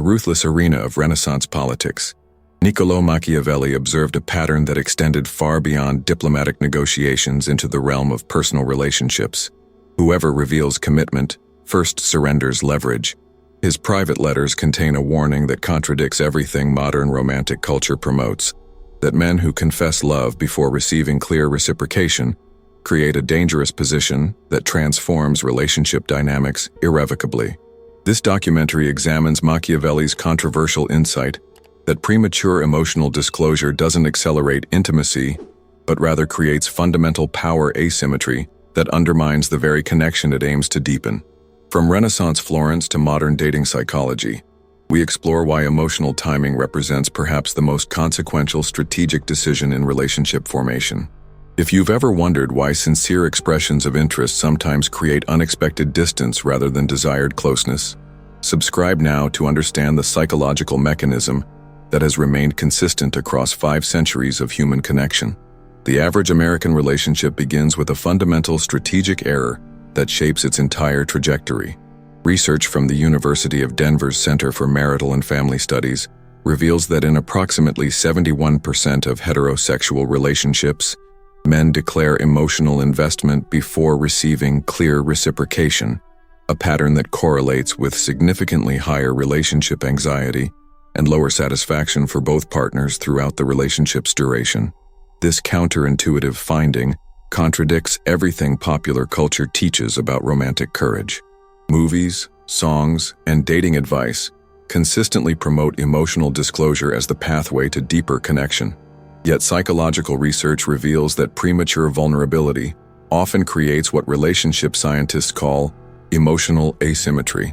the ruthless arena of Renaissance politics, Niccolò Machiavelli observed a pattern that extended far beyond diplomatic negotiations into the realm of personal relationships. Whoever reveals commitment first surrenders leverage. His private letters contain a warning that contradicts everything modern romantic culture promotes, that men who confess love before receiving clear reciprocation create a dangerous position that transforms relationship dynamics irrevocably. This documentary examines Machiavelli's controversial insight that premature emotional disclosure doesn't accelerate intimacy, but rather creates fundamental power asymmetry that undermines the very connection it aims to deepen. From Renaissance Florence to modern dating psychology, we explore why emotional timing represents perhaps the most consequential strategic decision in relationship formation. If you've ever wondered why sincere expressions of interest sometimes create unexpected distance rather than desired closeness, subscribe now to understand the psychological mechanism that has remained consistent across 5 centuries of human connection. The average American relationship begins with a fundamental strategic error that shapes its entire trajectory. Research from the University of Denver's Center for Marital and Family Studies reveals that in approximately 71% of heterosexual relationships, men declare emotional investment before receiving clear reciprocation, a pattern that correlates with significantly higher relationship anxiety and lower satisfaction for both partners throughout the relationship's duration. This counterintuitive finding contradicts everything popular culture teaches about romantic courage. Movies, songs, and dating advice consistently promote emotional disclosure as the pathway to deeper connection. Yet psychological research reveals that premature vulnerability often creates what relationship scientists call emotional asymmetry,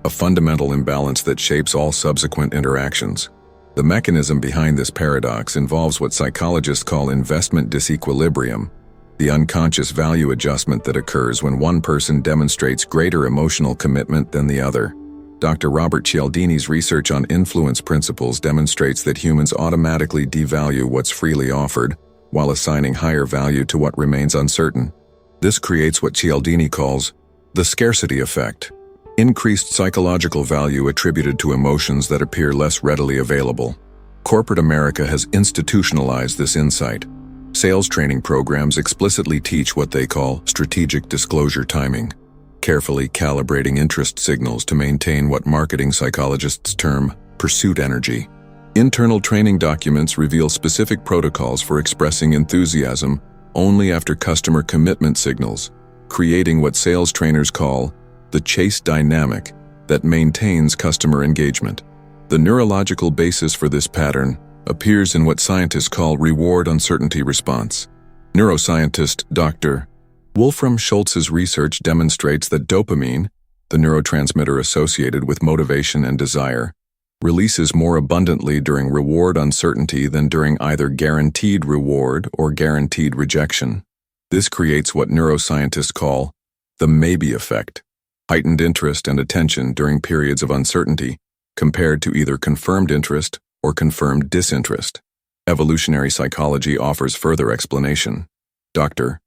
a fundamental imbalance that shapes all subsequent interactions. The mechanism behind this paradox involves what psychologists call investment disequilibrium, the unconscious value adjustment that occurs when one person demonstrates greater emotional commitment than the other. Dr. Robert Cialdini's research on influence principles demonstrates that humans automatically devalue what's freely offered, while assigning higher value to what remains uncertain. This creates what Cialdini calls the scarcity effect, increased psychological value attributed to emotions that appear less readily available. Corporate America has institutionalized this insight. Sales training programs explicitly teach what they call strategic disclosure timing, carefully calibrating interest signals to maintain what marketing psychologists term pursuit energy. Internal training documents reveal specific protocols for expressing enthusiasm only after customer commitment signals, creating what sales trainers call the chase dynamic that maintains customer engagement. The neurological basis for this pattern appears in what scientists call reward uncertainty response. Neuroscientist Dr. Wolfram Schultz's research demonstrates that dopamine, the neurotransmitter associated with motivation and desire, releases more abundantly during reward uncertainty than during either guaranteed reward or guaranteed rejection. This creates what neuroscientists call the maybe effect, heightened interest and attention during periods of uncertainty, compared to either confirmed interest or confirmed disinterest. Evolutionary psychology offers further explanation. Dr.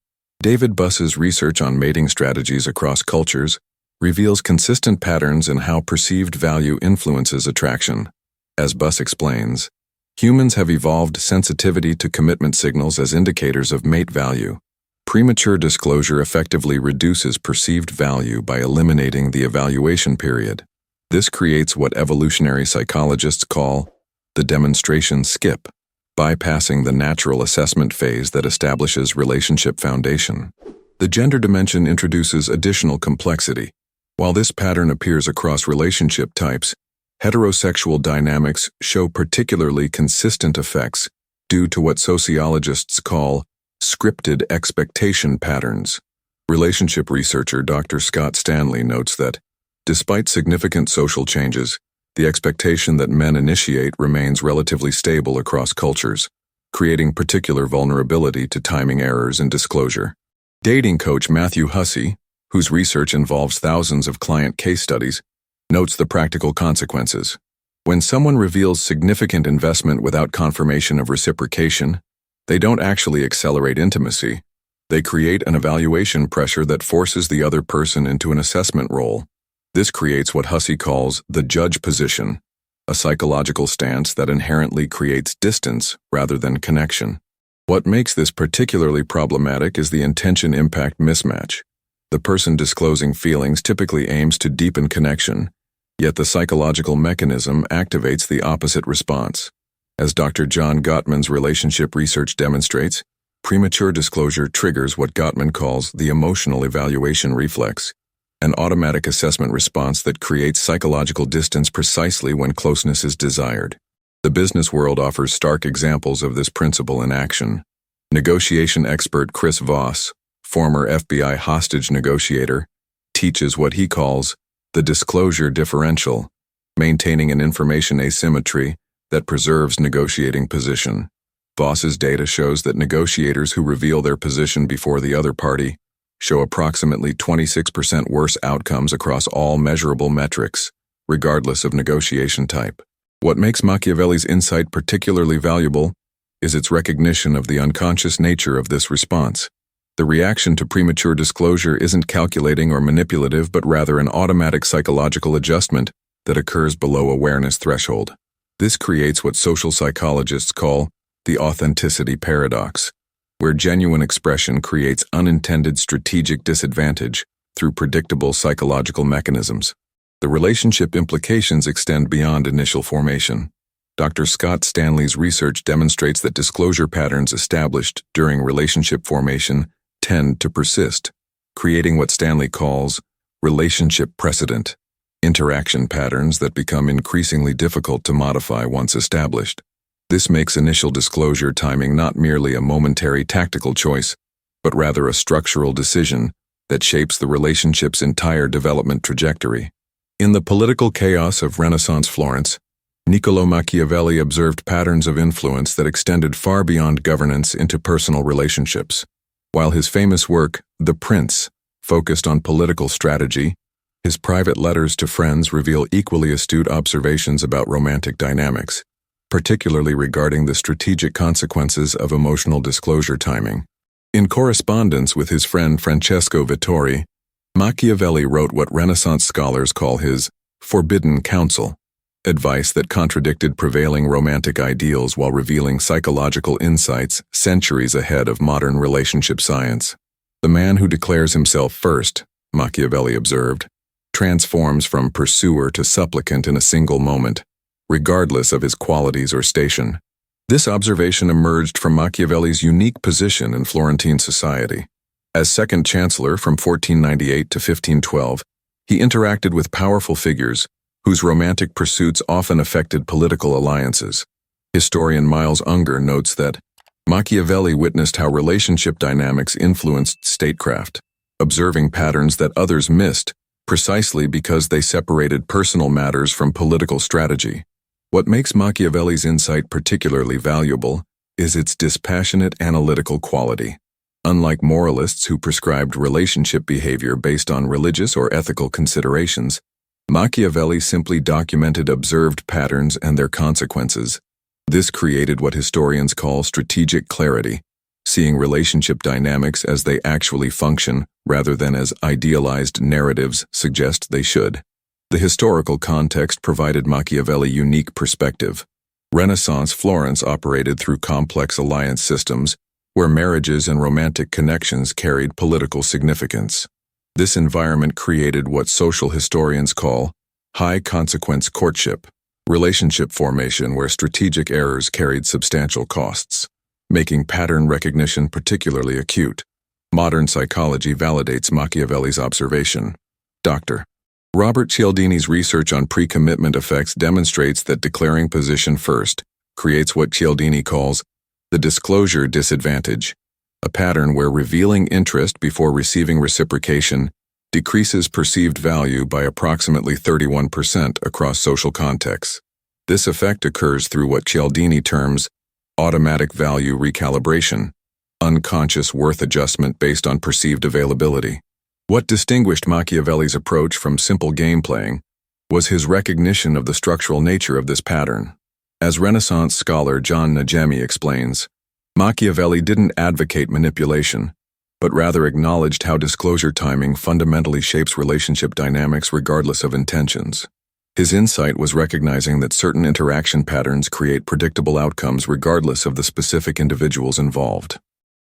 David Buss's research on mating strategies across cultures reveals consistent patterns in how perceived value influences attraction. As Buss explains, humans have evolved sensitivity to commitment signals as indicators of mate value. Premature disclosure effectively reduces perceived value by eliminating the evaluation period. This creates what evolutionary psychologists call the demonstration skip, bypassing the natural assessment phase that establishes relationship foundation. The gender dimension introduces additional complexity. While this pattern appears across relationship types, heterosexual dynamics show particularly consistent effects due to what sociologists call scripted expectation patterns. Relationship researcher Dr. Scott Stanley notes that, despite significant social changes, the expectation that men initiate remains relatively stable across cultures, creating particular vulnerability to timing errors in disclosure. Dating coach Matthew Hussey, whose research involves thousands of client case studies, notes the practical consequences. When someone reveals significant investment without confirmation of reciprocation, they don't actually accelerate intimacy. They create an evaluation pressure that forces the other person into an assessment role. This creates what Hussey calls the judge position, a psychological stance that inherently creates distance rather than connection. What makes this particularly problematic is the intention-impact mismatch. The person disclosing feelings typically aims to deepen connection, yet the psychological mechanism activates the opposite response. As Dr. John Gottman's relationship research demonstrates, premature disclosure triggers what Gottman calls the emotional evaluation reflex, an automatic assessment response that creates psychological distance precisely when closeness is desired. The business world offers stark examples of this principle in action. Negotiation expert Chris Voss, former FBI hostage negotiator, teaches what he calls the disclosure differential, maintaining an information asymmetry that preserves negotiating position. Voss's data shows that negotiators who reveal their position before the other party show approximately 26% worse outcomes across all measurable metrics, regardless of negotiation type. What makes Machiavelli's insight particularly valuable is its recognition of the unconscious nature of this response. The reaction to premature disclosure isn't calculating or manipulative, but rather an automatic psychological adjustment that occurs below awareness threshold. This creates what social psychologists call the authenticity paradox, where genuine expression creates unintended strategic disadvantage through predictable psychological mechanisms. The relationship implications extend beyond initial formation. Dr. Scott Stanley's research demonstrates that disclosure patterns established during relationship formation tend to persist, creating what Stanley calls relationship precedent, interaction patterns that become increasingly difficult to modify once established. This makes initial disclosure timing not merely a momentary tactical choice, but rather a structural decision that shapes the relationship's entire development trajectory. In the political chaos of Renaissance Florence, Niccolò Machiavelli observed patterns of influence that extended far beyond governance into personal relationships. While his famous work, The Prince, focused on political strategy, his private letters to friends reveal equally astute observations about romantic dynamics, particularly regarding the strategic consequences of emotional disclosure timing. In correspondence with his friend Francesco Vittori, Machiavelli wrote what Renaissance scholars call his forbidden counsel, advice that contradicted prevailing romantic ideals while revealing psychological insights centuries ahead of modern relationship science. The man who declares himself first, Machiavelli observed, transforms from pursuer to supplicant in a single moment, regardless of his qualities or station. This observation emerged from Machiavelli's unique position in Florentine society. As second chancellor from 1498 to 1512, he interacted with powerful figures whose romantic pursuits often affected political alliances. Historian Miles Unger notes that Machiavelli witnessed how relationship dynamics influenced statecraft, observing patterns that others missed precisely because they separated personal matters from political strategy. What makes Machiavelli's insight particularly valuable is its dispassionate analytical quality. Unlike moralists who prescribed relationship behavior based on religious or ethical considerations, Machiavelli simply documented observed patterns and their consequences. This created what historians call strategic clarity, seeing relationship dynamics as they actually function rather than as idealized narratives suggest they should. The historical context provided Machiavelli unique perspective. Renaissance Florence operated through complex alliance systems where marriages and romantic connections carried political significance. This environment created what social historians call high-consequence courtship, relationship formation where strategic errors carried substantial costs, making pattern recognition particularly acute. Modern psychology validates Machiavelli's observation. Dr. Robert Cialdini's research on pre-commitment effects demonstrates that declaring position first creates what Cialdini calls the disclosure disadvantage, a pattern where revealing interest before receiving reciprocation decreases perceived value by approximately 31% across social contexts. This effect occurs through what Cialdini terms automatic value recalibration, unconscious worth adjustment based on perceived availability. What distinguished Machiavelli's approach from simple game playing was his recognition of the structural nature of this pattern. As Renaissance scholar John Najemi explains, Machiavelli didn't advocate manipulation, but rather acknowledged how disclosure timing fundamentally shapes relationship dynamics regardless of intentions. His insight was recognizing that certain interaction patterns create predictable outcomes regardless of the specific individuals involved.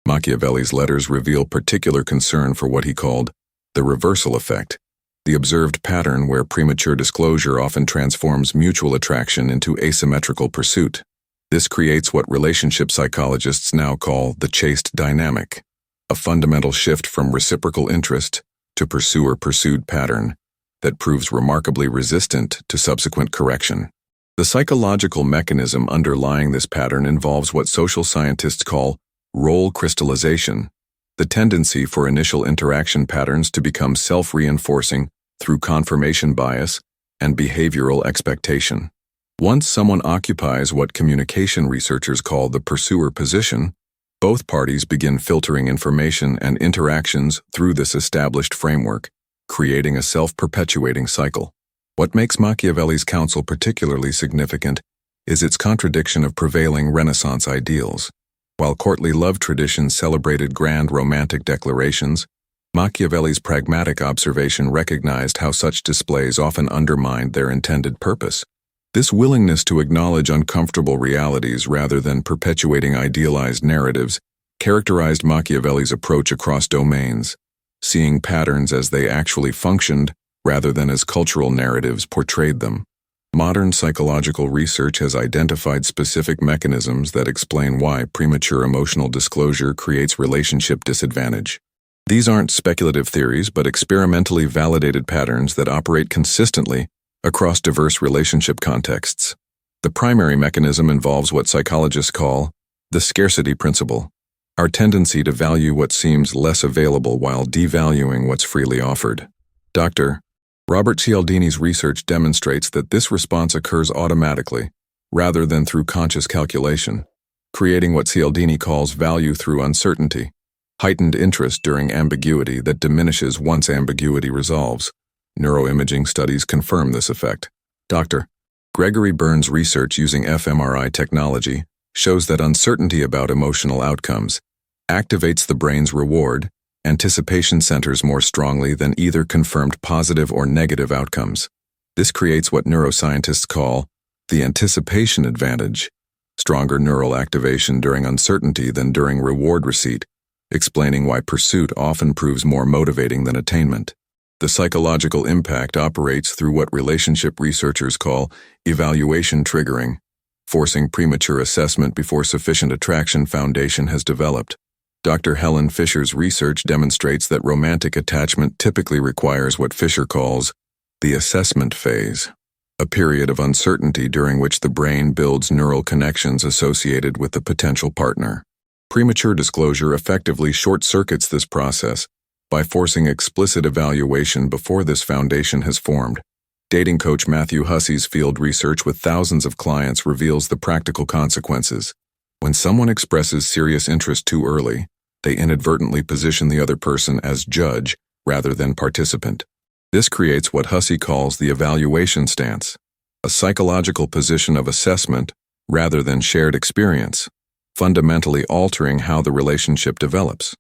Machiavelli's letters reveal particular concern for what he called the reversal effect, the observed pattern where premature disclosure often transforms mutual attraction into asymmetrical pursuit. This creates what relationship psychologists now call the chaste dynamic, a fundamental shift from reciprocal interest to pursuer-pursued pattern that proves remarkably resistant to subsequent correction. The psychological mechanism underlying this pattern involves what social scientists call role crystallization, the tendency for initial interaction patterns to become self-reinforcing through confirmation bias and behavioral expectation. Once someone occupies what communication researchers call the pursuer position, both parties begin filtering information and interactions through this established framework, creating a self-perpetuating cycle. What makes Machiavelli's counsel particularly significant is its contradiction of prevailing Renaissance ideals. While courtly love traditions celebrated grand romantic declarations, Machiavelli's pragmatic observation recognized how such displays often undermined their intended purpose. This willingness to acknowledge uncomfortable realities rather than perpetuating idealized narratives characterized Machiavelli's approach across domains, seeing patterns as they actually functioned rather than as cultural narratives portrayed them. Modern psychological research has identified specific mechanisms that explain why premature emotional disclosure creates relationship disadvantage. These aren't speculative theories, but experimentally validated patterns that operate consistently across diverse relationship contexts. The primary mechanism involves what psychologists call the scarcity principle, our tendency to value what seems less available while devaluing what's freely offered. Dr. Robert Cialdini's research demonstrates that this response occurs automatically, rather than through conscious calculation, creating what Cialdini calls value through uncertainty, heightened interest during ambiguity that diminishes once ambiguity resolves. Neuroimaging studies confirm this effect. Dr. Gregory Burns' research using fMRI technology shows that uncertainty about emotional outcomes activates the brain's reward, anticipation centers more strongly than either confirmed positive or negative outcomes. This creates what neuroscientists call the anticipation advantage, stronger neural activation during uncertainty than during reward receipt, explaining why pursuit often proves more motivating than attainment. The psychological impact operates through what relationship researchers call evaluation triggering, forcing premature assessment before sufficient attraction foundation has developed. Dr. Helen Fisher's research demonstrates that romantic attachment typically requires what Fisher calls the assessment phase, a period of uncertainty during which the brain builds neural connections associated with the potential partner. Premature disclosure effectively short-circuits this process by forcing explicit evaluation before this foundation has formed. Dating coach Matthew Hussey's field research with thousands of clients reveals the practical consequences. When someone expresses serious interest too early, they inadvertently position the other person as judge rather than participant. This creates what Hussey calls the evaluation stance, a psychological position of assessment rather than shared experience, fundamentally altering how the relationship develops.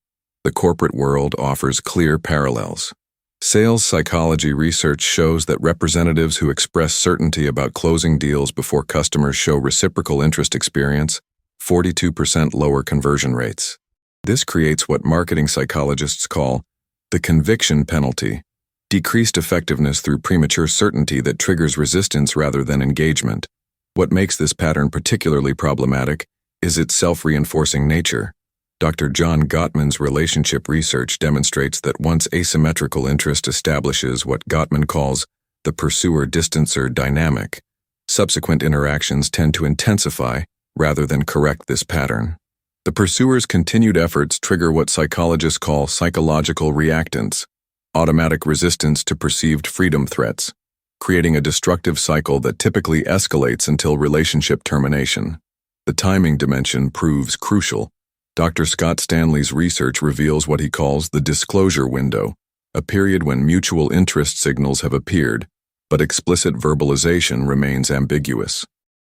The corporate world offers clear parallels. Sales psychology research shows that representatives who express certainty about closing deals before customers show reciprocal interest experience 42% lower conversion rates. This creates what marketing psychologists call the conviction penalty, decreased effectiveness through premature certainty that triggers resistance rather than engagement. What makes this pattern particularly problematic is its self-reinforcing nature. Dr. John Gottman's relationship research demonstrates that once asymmetrical interest establishes what Gottman calls the pursuer-distancer dynamic, subsequent interactions tend to intensify rather than correct this pattern. The pursuer's continued efforts trigger what psychologists call psychological reactance, automatic resistance to perceived freedom threats, creating a destructive cycle that typically escalates until relationship termination. The timing dimension proves crucial. Dr. Scott Stanley's research reveals what he calls the disclosure window, a period when mutual interest signals have appeared, but explicit verbalization remains ambiguous.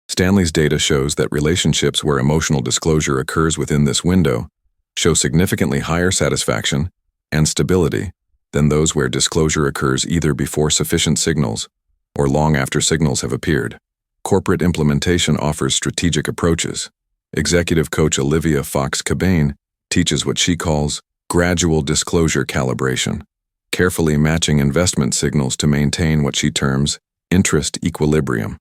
Stanley's data shows that relationships where emotional disclosure occurs within this window show significantly higher satisfaction and stability than those where disclosure occurs either before sufficient signals or long after signals have appeared. Corporate implementation offers strategic approaches. Executive coach Olivia Fox-Cabane teaches what she calls gradual disclosure calibration, carefully matching investment signals to maintain what she terms interest equilibrium.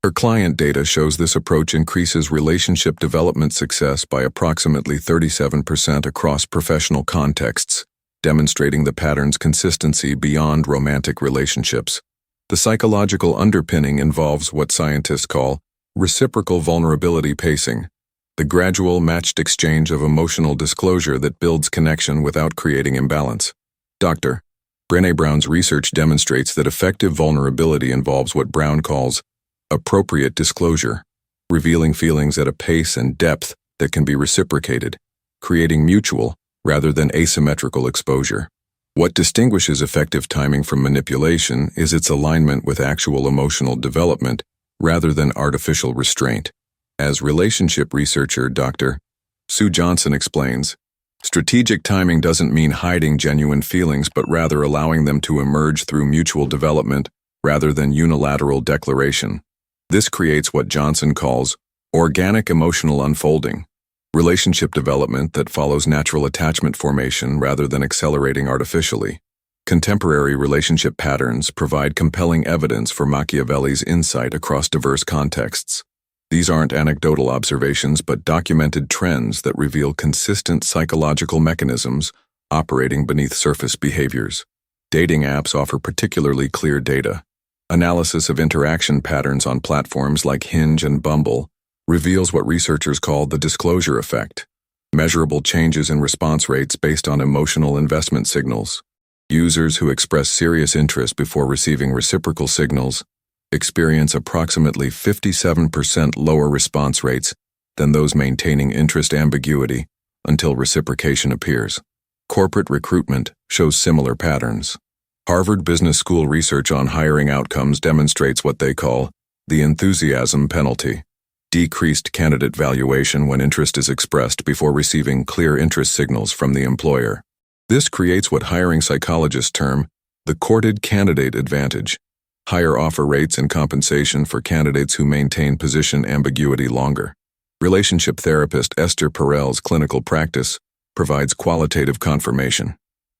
Her client data shows this approach increases relationship development success by approximately 37% across professional contexts, demonstrating the pattern's consistency beyond romantic relationships. The psychological underpinning involves what scientists call reciprocal vulnerability pacing, the gradual matched exchange of emotional disclosure that builds connection without creating imbalance. Dr. Brené Brown's research demonstrates that effective vulnerability involves what Brown calls appropriate disclosure, revealing feelings at a pace and depth that can be reciprocated, creating mutual rather than asymmetrical exposure. What distinguishes effective timing from manipulation is its alignment with actual emotional development rather than artificial restraint. As relationship researcher Dr. Sue Johnson explains, strategic timing doesn't mean hiding genuine feelings but rather allowing them to emerge through mutual development rather than unilateral declaration. This creates what Johnson calls organic emotional unfolding, relationship development that follows natural attachment formation rather than accelerating artificially. Contemporary relationship patterns provide compelling evidence for Machiavelli's insight across diverse contexts. These aren't anecdotal observations but documented trends that reveal consistent psychological mechanisms operating beneath surface behaviors. Dating apps offer particularly clear data. Analysis of interaction patterns on platforms like Hinge and Bumble reveals what researchers call the disclosure effect, measurable changes in response rates based on emotional investment signals. Users who express serious interest before receiving reciprocal signals experience approximately 57% lower response rates than those maintaining interest ambiguity until reciprocation appears. Corporate recruitment shows similar patterns. Harvard Business School research on hiring outcomes demonstrates what they call the enthusiasm penalty, decreased candidate valuation when interest is expressed before receiving clear interest signals from the employer. This creates what hiring psychologists term the courted candidate advantage, higher offer rates and compensation for candidates who maintain position ambiguity longer. Relationship therapist Esther Perel's clinical practice provides qualitative confirmation.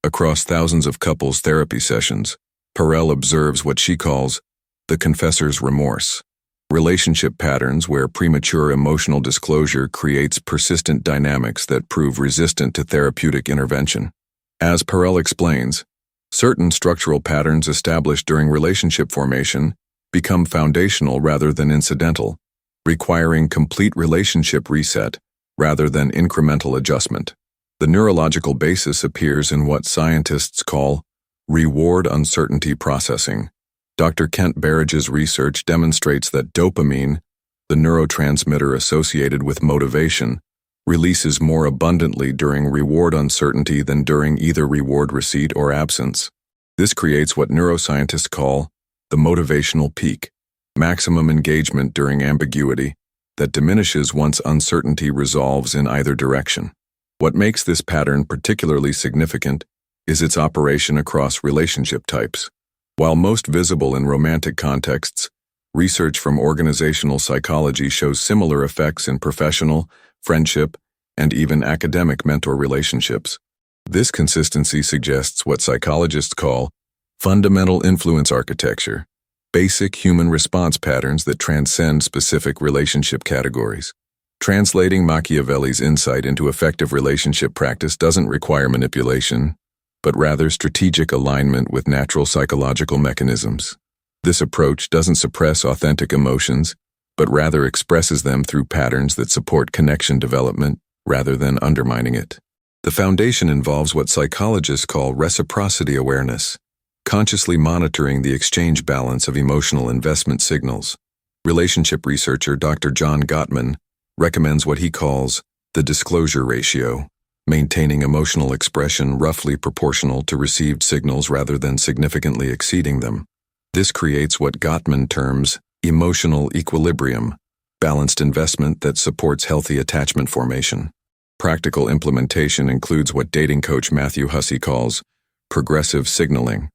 Across thousands of couples therapy sessions, Perel observes what she calls the confessor's remorse, relationship patterns where premature emotional disclosure creates persistent dynamics that prove resistant to therapeutic intervention. As Perel explains, certain structural patterns established during relationship formation become foundational rather than incidental, requiring complete relationship reset rather than incremental adjustment. The neurological basis appears in what scientists call reward uncertainty processing. Dr. Kent Berridge's research demonstrates that dopamine, the neurotransmitter associated with motivation, releases more abundantly during reward uncertainty than during either reward receipt or absence. This creates what neuroscientists call the motivational peak, maximum engagement during ambiguity that diminishes once uncertainty resolves in either direction. What makes this pattern particularly significant is its operation across relationship types. While most visible in romantic contexts, research from organizational psychology shows similar effects in professional, friendship, and even academic mentor relationships. This consistency suggests what psychologists call fundamental influence architecture, basic human response patterns that transcend specific relationship categories. Translating Machiavelli's insight into effective relationship practice doesn't require manipulation, but rather strategic alignment with natural psychological mechanisms. This approach doesn't suppress authentic emotions, but rather expresses them through patterns that support connection development rather than undermining it. The foundation involves what psychologists call reciprocity awareness, consciously monitoring the exchange balance of emotional investment signals. Relationship researcher Dr. John Gottman recommends what he calls the disclosure ratio, maintaining emotional expression roughly proportional to received signals rather than significantly exceeding them. This creates what Gottman terms emotional equilibrium, balanced investment that supports healthy attachment formation. Practical implementation includes what dating coach Matthew Hussey calls progressive signaling,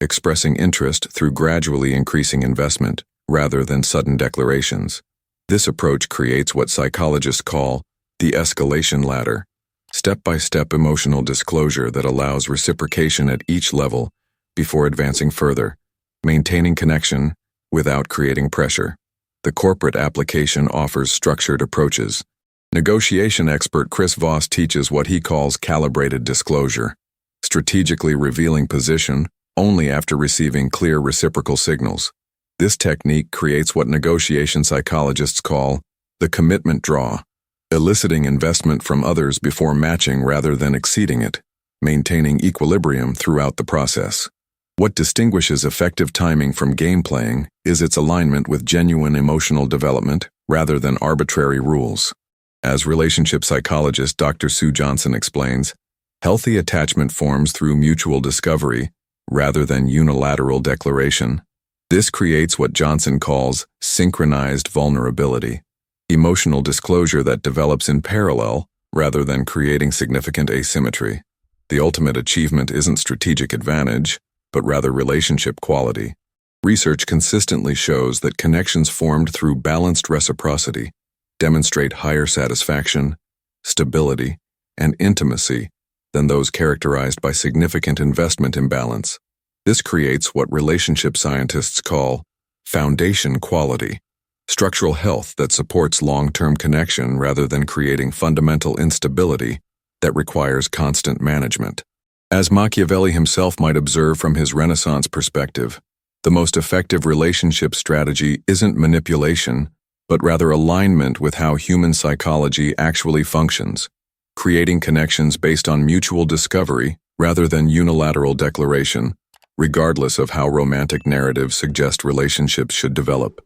expressing interest through gradually increasing investment, rather than sudden declarations. This approach creates what psychologists call the escalation ladder, step-by-step emotional disclosure that allows reciprocation at each level before advancing further, maintaining connection without creating pressure. The corporate application offers structured approaches. Negotiation expert Chris Voss teaches what he calls calibrated disclosure, strategically revealing position only after receiving clear reciprocal signals. This technique creates what negotiation psychologists call the commitment draw, eliciting investment from others before matching rather than exceeding it, maintaining equilibrium throughout the process. What distinguishes effective timing from game playing is its alignment with genuine emotional development rather than arbitrary rules. As relationship psychologist Dr. Sue Johnson explains, healthy attachment forms through mutual discovery rather than unilateral declaration. This creates what Johnson calls synchronized vulnerability, emotional disclosure that develops in parallel rather than creating significant asymmetry. The ultimate achievement isn't strategic advantage, but rather relationship quality. Research consistently shows that connections formed through balanced reciprocity demonstrate higher satisfaction, stability, and intimacy than those characterized by significant investment imbalance. This creates what relationship scientists call foundation quality, structural health that supports long-term connection rather than creating fundamental instability that requires constant management. As Machiavelli himself might observe from his Renaissance perspective, the most effective relationship strategy isn't manipulation, but rather alignment with how human psychology actually functions, creating connections based on mutual discovery rather than unilateral declaration, regardless of how romantic narratives suggest relationships should develop.